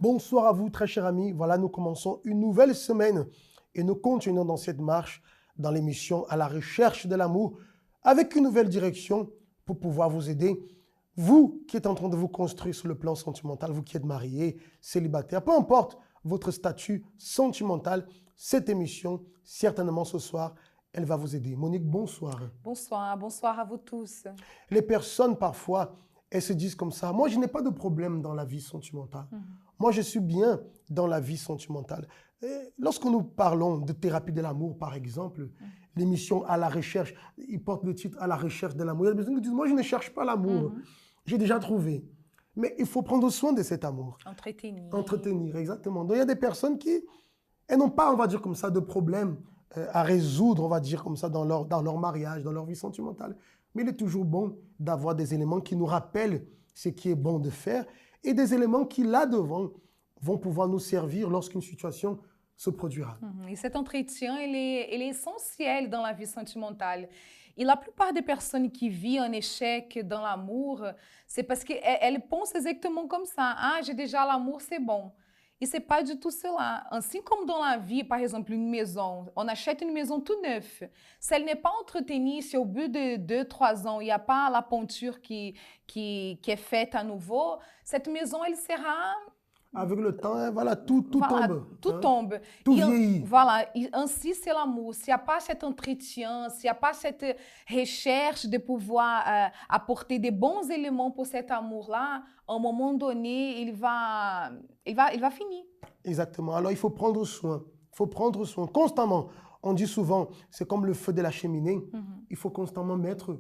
Bonsoir à vous, très chers amis. Voilà, nous commençons une nouvelle semaine et nous continuons dans cette marche dans l'émission À la recherche de l'amour avec une nouvelle direction pour pouvoir vous aider. Vous qui êtes en train de vous construire sur le plan sentimental, vous qui êtes marié, célibataire, peu importe votre statut sentimental, cette émission, certainement ce soir, elle va vous aider. Monique, bonsoir. Bonsoir à vous tous. Les personnes, parfois, elles se disent comme ça, moi, je n'ai pas de problème dans la vie sentimentale. Moi, je suis bien dans la vie sentimentale. Et lorsque nous parlons de thérapie de l'amour, par exemple, l'émission À la recherche, il porte le titre À la recherche de l'amour. Il y a des personnes qui disent, moi, je ne cherche pas l'amour. J'ai déjà trouvé. Mais il faut prendre soin de cet amour. Entretenir, exactement. Donc, il y a des personnes qui, elles n'ont pas, on va dire comme ça, de problème à résoudre, on va dire comme ça, dans leur mariage, dans leur vie sentimentale. Mais il est toujours bon d'avoir des éléments qui nous rappellent ce qui est bon de faire et des éléments qui, là-devant, vont pouvoir nous servir lorsqu'une situation se produira. Et cet entretien, il est essentiel dans la vie sentimentale. Et la plupart des personnes qui vivent un échec dans l'amour, c'est parce qu'elles pensent exactement comme ça. Ah, j'ai déjà l'amour, c'est bon. E c'est pas du tout cela. Assim comme dans la vie, par exemple, une maison, on achète une maison tout neuf. Si elle n'est pas entretenue, si au bout de 2, 3 ans, il n'y a pas la peinture qui est faite à nouveau, cette maison, elle sera... Avec le temps, hein, voilà, tout tombe. Tout tombe. Tout vieillit. Voilà, et ainsi c'est l'amour. S'il n'y a pas cet entretien, s'il n'y a pas cette recherche de pouvoir apporter des bons éléments pour cet amour-là, à un moment donné, il va finir. Exactement. Alors, il faut prendre soin. Il faut prendre soin constamment. On dit souvent, c'est comme le feu de la cheminée. Il faut constamment mettre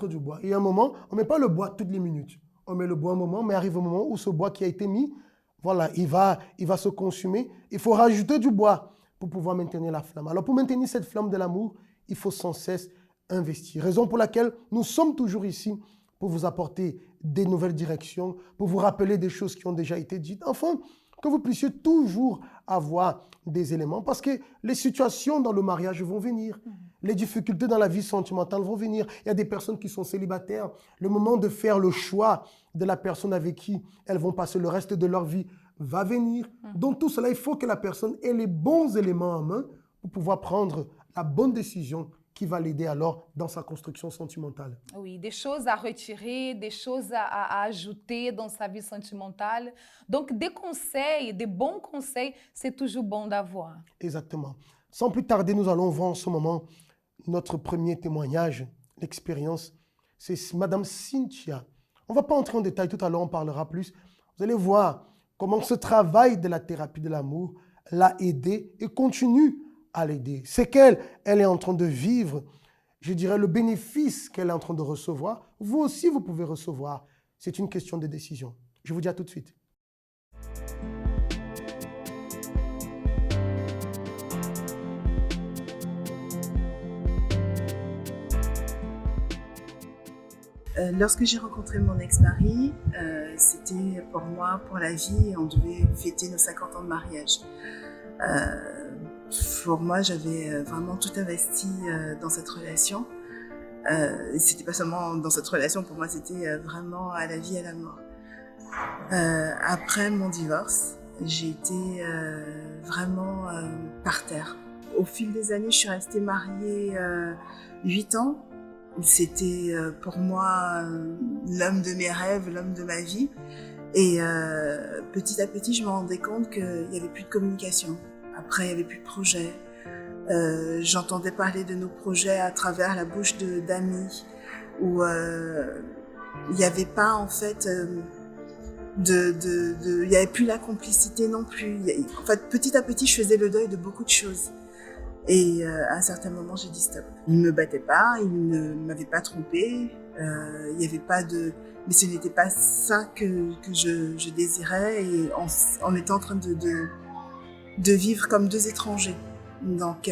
du bois. Et à un moment, on ne met pas le bois toutes les minutes. On met le bois un moment, mais arrive un moment où ce bois qui a été mis, voilà, il va se consumer. Il faut rajouter du bois pour pouvoir maintenir la flamme. Alors, pour maintenir cette flamme de l'amour, il faut sans cesse investir. Raison pour laquelle nous sommes toujours ici pour vous apporter des nouvelles directions, pour vous rappeler des choses qui ont déjà été dites. Enfin, que vous puissiez toujours avoir des éléments parce que les situations dans le mariage vont venir. Les difficultés dans la vie sentimentale vont venir. Il y a des personnes qui sont célibataires. Le moment de faire le choix de la personne avec qui elles vont passer le reste de leur vie va venir. Donc tout cela, il faut que la personne ait les bons éléments en main pour pouvoir prendre la bonne décision qui va l'aider alors dans sa construction sentimentale. Oui, des choses à retirer, des choses à ajouter dans sa vie sentimentale. Donc, des conseils, des bons conseils, c'est toujours bon d'avoir. Exactement. Sans plus tarder, nous allons voir en ce moment notre premier témoignage, l'expérience. C'est Madame Cynthia. On ne va pas entrer en détail, tout à l'heure on parlera plus. Vous allez voir comment ce travail de la thérapie de l'amour l'a aidée et continue à l'aider. C'est qu'elle est en train de vivre, je dirais, le bénéfice qu'elle est en train de recevoir. Vous aussi, vous pouvez recevoir. C'est une question de décision. Je vous dis à tout de suite. Lorsque j'ai rencontré mon ex-mari, c'était pour moi, pour la vie, on devait fêter nos 50 ans de mariage. Pour moi, j'avais vraiment tout investi dans cette relation. C'était pas seulement dans cette relation, pour moi, c'était vraiment à la vie, à la mort. Après mon divorce, j'ai été vraiment par terre. Au fil des années, je suis restée mariée 8 ans. C'était pour moi l'homme de mes rêves, l'homme de ma vie. Et petit à petit, je me rendais compte qu'il n'y avait plus de communication. Après, il n'y avait plus de projet. J'entendais parler de nos projets à travers la bouche d'amis, où il n'y avait pas en fait il n'y avait plus la complicité non plus. En fait, petit à petit, je faisais le deuil de beaucoup de choses. Et à un certain moment, j'ai dit stop. Il ne me battait pas, il ne m'avait pas trompée, il n'y avait pas de... Mais ce n'était pas ça que je désirais et on était en train de vivre comme deux étrangers. Donc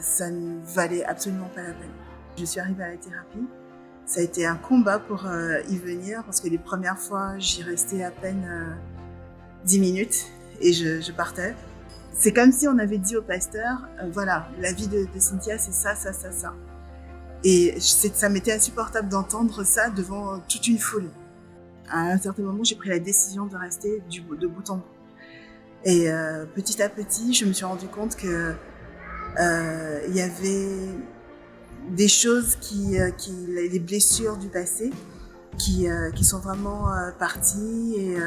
ça ne valait absolument pas la peine. Je suis arrivée à la thérapie. Ça a été un combat pour y venir parce que les premières fois, j'y restais à peine 10 minutes et je partais. C'est comme si on avait dit au pasteur, voilà, la vie de Cynthia, c'est ça, ça, ça, ça. Et ça m'était insupportable d'entendre ça devant toute une foule. À un certain moment, j'ai pris la décision de rester de bout en bout. Et petit à petit, je me suis rendu compte que il y avait des choses les blessures du passé qui sont vraiment parties et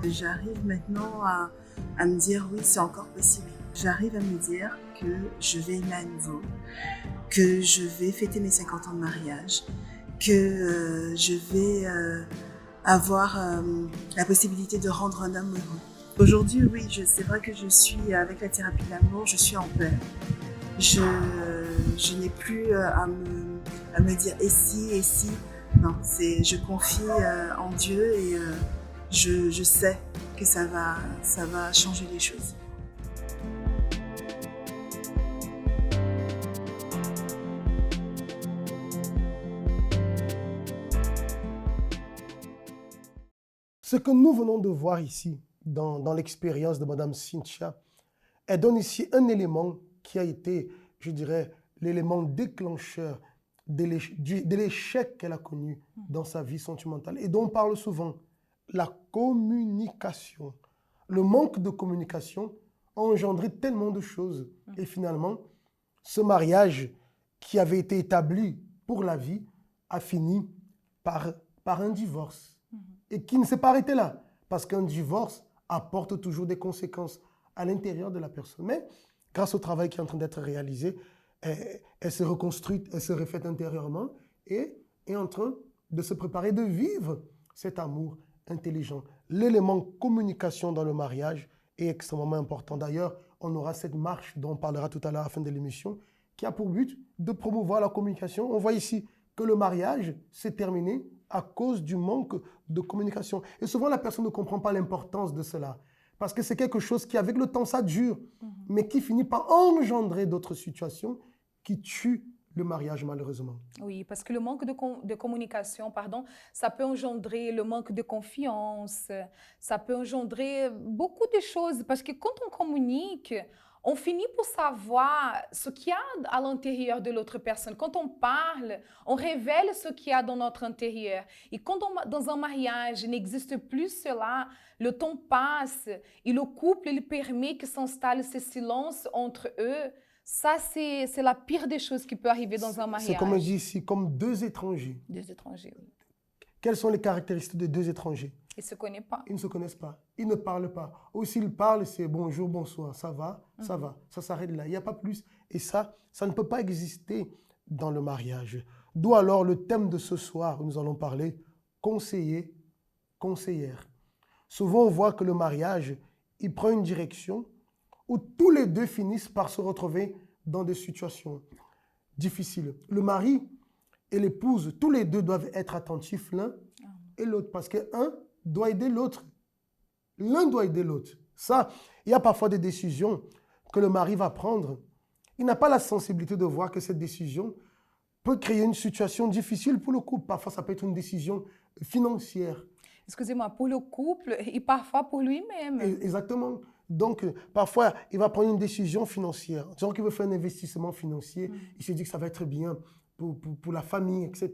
j'arrive maintenant à me dire oui, c'est encore possible. J'arrive à me dire que je vais aimer à nouveau, que je vais fêter mes 50 ans de mariage, que je vais avoir la possibilité de rendre un homme heureux. Aujourd'hui, oui, c'est vrai que je suis, avec la thérapie de l'amour, je suis en paix. Je n'ai plus à me dire et si. Non, je confie en Dieu et je sais que ça va changer les choses. Ce que nous venons de voir ici, dans l'expérience de Madame Cynthia, elle donne ici un élément qui a été, je dirais, l'élément déclencheur de l'échec qu'elle a connu dans sa vie sentimentale et dont on parle souvent, la communication. Le manque de communication a engendré tellement de choses. Et finalement, ce mariage qui avait été établi pour la vie a fini par un divorce. Et qui ne s'est pas arrêté là. Parce qu'un divorce apporte toujours des conséquences à l'intérieur de la personne. Mais grâce au travail qui est en train d'être réalisé, elle se reconstruit, elle se refait intérieurement et est en train de se préparer de vivre cet amour intelligent. L'élément communication dans le mariage est extrêmement important. D'ailleurs, on aura cette marche dont on parlera tout à l'heure à la fin de l'émission qui a pour but de promouvoir la communication. On voit ici que le mariage s'est terminé à cause du manque de communication. Et souvent, la personne ne comprend pas l'importance de cela. Parce que c'est quelque chose qui, avec le temps, ça dure, mais qui finit par engendrer d'autres situations qui tuent le mariage, malheureusement. Oui, parce que le manque de communication, pardon, ça peut engendrer le manque de confiance, ça peut engendrer beaucoup de choses. Parce que quand on communique, on finit par savoir ce qu'il y a à l'intérieur de l'autre personne. Quand on parle, on révèle ce qu'il y a dans notre intérieur. Et quand dans un mariage, n'existe plus cela, le temps passe et le couple, il permet que s'installe ce silence entre eux. Ça, c'est la pire des choses qui peut arriver dans un mariage. C'est comme on dit ici, comme deux étrangers. Deux étrangers, oui. Quelles sont les caractéristiques de deux étrangers? Ils ne se connaissent pas. Ils ne se connaissent pas. Ils ne parlent pas. Ou s'ils parlent, c'est bonjour, bonsoir, ça va, ça va. Ça s'arrête là. Il n'y a pas plus. Et ça ne peut pas exister dans le mariage. D'où alors le thème de ce soir où nous allons parler, conseiller, conseillère. Souvent, on voit que le mariage, il prend une direction où tous les deux finissent par se retrouver dans des situations difficiles. Le mari et l'épouse, tous les deux doivent être attentifs l'un et l'autre parce qu'un doit aider l'autre. L'un doit aider l'autre. Ça, il y a parfois des décisions que le mari va prendre. Il n'a pas la sensibilité de voir que cette décision peut créer une situation difficile pour le couple. Parfois, ça peut être une décision financière. Excusez-moi, pour le couple et parfois pour lui-même. Exactement. Donc, parfois, il va prendre une décision financière. Disons qu'il veut faire un investissement financier. Il se dit que ça va être bien pour la famille, etc.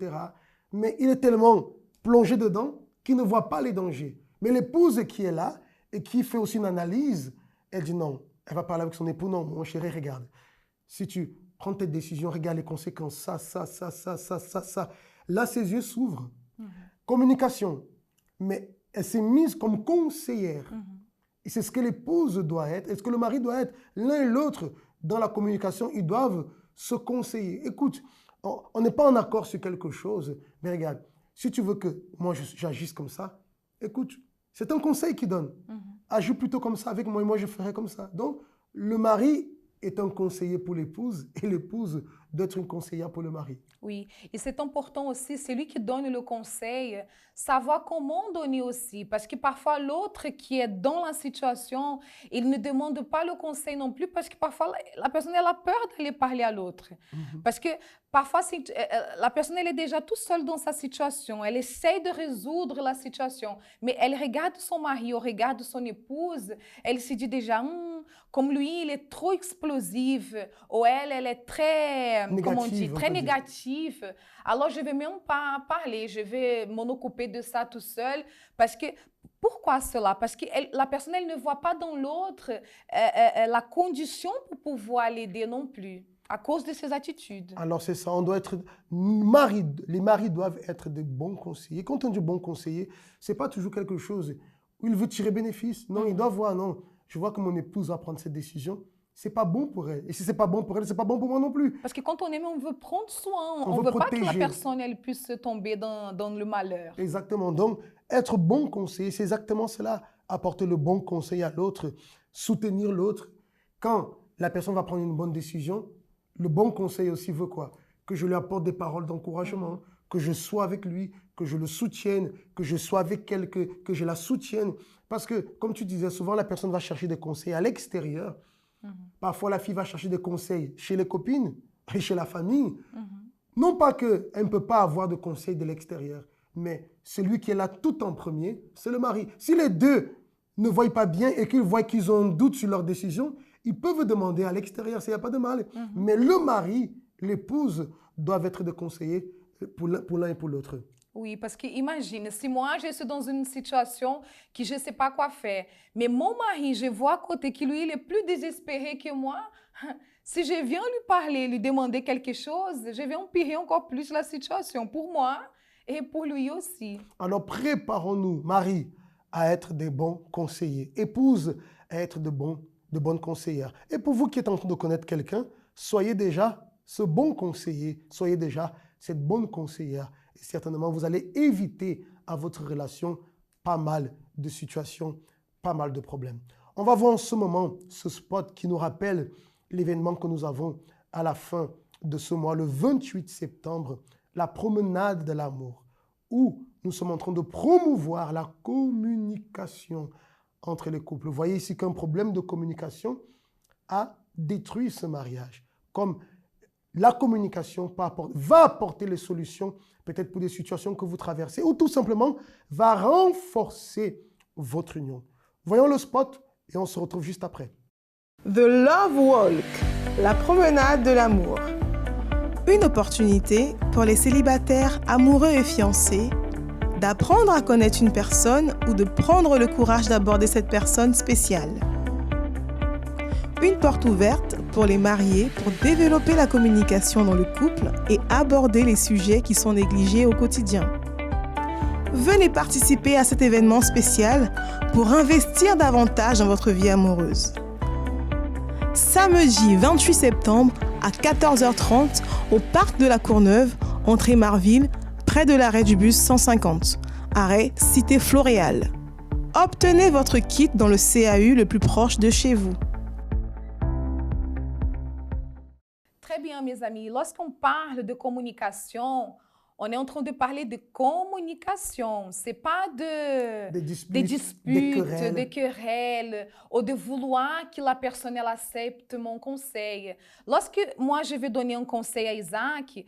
Mais il est tellement plongé dedans qu'il ne voit pas les dangers. Mais l'épouse qui est là et qui fait aussi une analyse, elle dit non. Elle va parler avec son époux. Non, mon chéri, regarde. Si tu prends tes décisions, regarde les conséquences. Ça. Là, ses yeux s'ouvrent. Communication. Mais elle s'est mise comme conseillère. Et c'est ce que l'épouse doit être, et ce que le mari doit être. L'un et l'autre, dans la communication, ils doivent se conseiller. Écoute, on n'est pas en accord sur quelque chose, mais regarde, si tu veux que moi j'agisse comme ça, écoute, c'est un conseil qu'il donne. Agis plutôt comme ça avec moi et moi je ferai comme ça. Donc, le mari est un conseiller pour l'épouse et l'épouse doit être une conseillère pour le mari. Oui, et c'est important aussi, celui qui donne le conseil, savoir comment donner aussi, parce que parfois l'autre qui est dans la situation, il ne demande pas le conseil non plus, parce que parfois la personne elle a peur d'aller parler à l'autre. Parce que parfois la personne elle est déjà toute seule dans sa situation, elle essaie de résoudre la situation, mais elle regarde son mari ou regarde son épouse, elle se dit déjà, comme lui il est trop explosif, ou elle est très, comment on dit, très négative. Alors, je ne vais même pas parler, je vais m'en occuper de ça tout seul parce que Pourquoi cela? Parce que la personne, elle ne voit pas dans l'autre la condition pour pouvoir l'aider non plus, à cause de ses attitudes. Alors c'est ça, on doit être les maris doivent être de bons conseillers. Quand on dit bon conseiller, c'est pas toujours quelque chose où il veut tirer bénéfice. Non, il doit voir, non, je vois que mon épouse va prendre cette décision. C'est pas bon pour elle. Et si c'est pas bon pour elle, c'est pas bon pour moi non plus. Parce que quand on aime, on veut prendre soin. On veut veut pas que la protéger. personne, elle puisse tomber dans le malheur. Exactement. Donc, être bon conseiller, c'est exactement cela. Apporter le bon conseil à l'autre, soutenir l'autre. Quand la personne va prendre une bonne décision, le bon conseil aussi veut quoi? Que je lui apporte des paroles d'encouragement, que je sois avec lui, que je le soutienne, que je sois avec elle, que je la soutienne. Parce que, comme tu disais, souvent la personne va chercher des conseils à l'extérieur. Parfois, la fille va chercher des conseils chez les copines et chez la famille. Non pas qu'elle ne peut pas avoir de conseils de l'extérieur, mais celui qui est là tout en premier, c'est le mari. Si les deux ne voient pas bien et qu'ils voient qu'ils ont un doute sur leur décision, ils peuvent demander à l'extérieur, il n'y a pas de mal. Mais le mari, l'épouse, doivent être des conseillers pour l'un et pour l'autre. Oui, parce que imagine, si moi je suis dans une situation que je ne sais pas quoi faire, mais mon mari, je vois à côté que lui, il est plus désespéré que moi, si je viens lui parler, lui demander quelque chose, je vais empirer encore plus la situation pour moi et pour lui aussi. Alors préparons-nous, mari, à être des bons conseillers, épouse, à être de bonnes conseillères. Et pour vous qui êtes en train de connaître quelqu'un, soyez déjà ce bon conseiller, soyez déjà cette bonne conseillère. Et certainement, vous allez éviter à votre relation pas mal de situations, pas mal de problèmes. On va voir en ce moment ce spot qui nous rappelle l'événement que nous avons à la fin de ce mois, le 28 septembre, la promenade de l'amour, où nous sommes en train de promouvoir la communication entre les couples. Vous voyez ici qu'un problème de communication a détruit ce mariage. Comme la communication va apporter les solutions, peut-être pour des situations que vous traversez, ou tout simplement va renforcer votre union. Voyons le spot et on se retrouve juste après. The Love Walk, la promenade de l'amour. Une opportunité pour les célibataires amoureux et fiancés d'apprendre à connaître une personne ou de prendre le courage d'aborder cette personne spéciale. Une porte ouverte pour les mariés pour développer la communication dans le couple et aborder les sujets qui sont négligés au quotidien. Venez participer à cet événement spécial pour investir davantage dans votre vie amoureuse. Samedi 28 septembre à 14h30 au parc de la Courneuve, entrée Marville, près de l'arrêt du bus 150, arrêt Cité Floréal. Obtenez votre kit dans le CAU le plus proche de chez vous. Très bien, mes amis. Lorsqu'on parle de communication, on est en train de parler de communication. Ce n'est pas des disputes, des querelles, ou de vouloir que la personne elle accepte mon conseil. Lorsque moi, je vais donner un conseil à Isaac,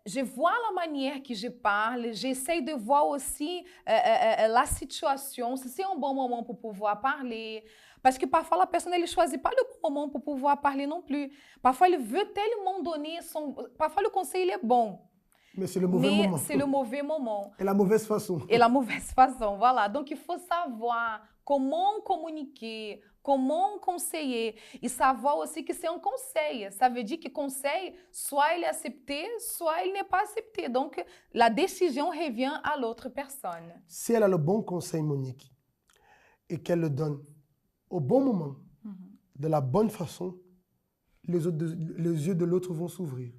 je vois la manière que je parle, j'essaie de voir aussi la situation, si c'est un bon moment pour pouvoir parler. Parce que parfois, la personne ne choisit pas le bon moment pour pouvoir parler non plus. Parfois, elle veut tellement donner Parfois, le conseil il est bon. Mais c'est le mauvais moment. C'est le mauvais moment. Et la mauvaise façon. Et la mauvaise façon, voilà. Donc, il faut savoir comment communiquer, comment conseiller. Et savoir aussi que c'est un conseil. Ça veut dire que conseil, soit il est accepté, soit il n'est pas accepté. Donc, la décision revient à l'autre personne. Si elle a le bon conseil, Monique, et qu'elle le donne au bon moment, de la bonne façon, les yeux de l'autre vont s'ouvrir.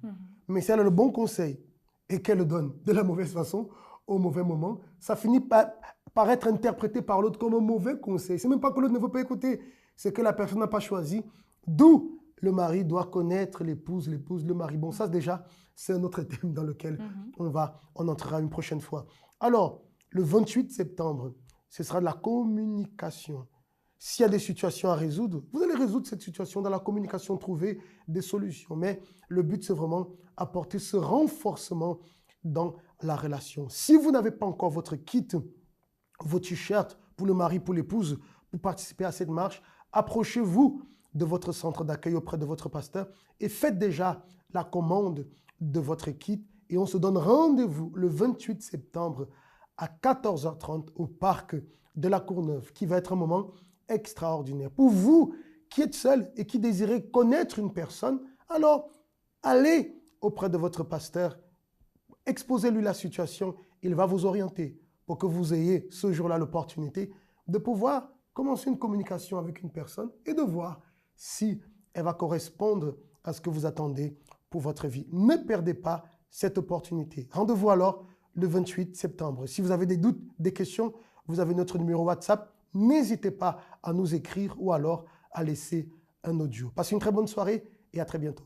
Mais si elle a le bon conseil et qu'elle le donne de la mauvaise façon, au mauvais moment, ça finit par être interprété par l'autre comme un mauvais conseil. C'est même pas que l'autre ne veut pas écouter, c'est que la personne n'a pas choisi. D'où le mari doit connaître l'épouse, le mari. Bon, ça déjà, c'est un autre thème dans lequel on entrera une prochaine fois. Alors, le 28 septembre, ce sera de la communication. S'il y a des situations à résoudre, vous allez résoudre cette situation dans la communication, trouver des solutions. Mais le but, c'est vraiment apporter ce renforcement dans la relation. Si vous n'avez pas encore votre kit, vos t-shirts pour le mari, pour l'épouse, pour participer à cette marche, approchez-vous de votre centre d'accueil auprès de votre pasteur et faites déjà la commande de votre kit. Et on se donne rendez-vous le 28 septembre à 14h30 au parc de la Courneuve, qui va être un moment extraordinaire. Pour vous qui êtes seul et qui désirez connaître une personne, alors allez auprès de votre pasteur, exposez-lui la situation, il va vous orienter pour que vous ayez ce jour-là l'opportunité de pouvoir commencer une communication avec une personne et de voir si elle va correspondre à ce que vous attendez pour votre vie. Ne perdez pas cette opportunité. Rendez-vous alors le 28 septembre. Si vous avez des doutes, des questions, vous avez notre numéro WhatsApp. N'hésitez pas à nous écrire ou alors à laisser un audio. Passez une très bonne soirée et à très bientôt.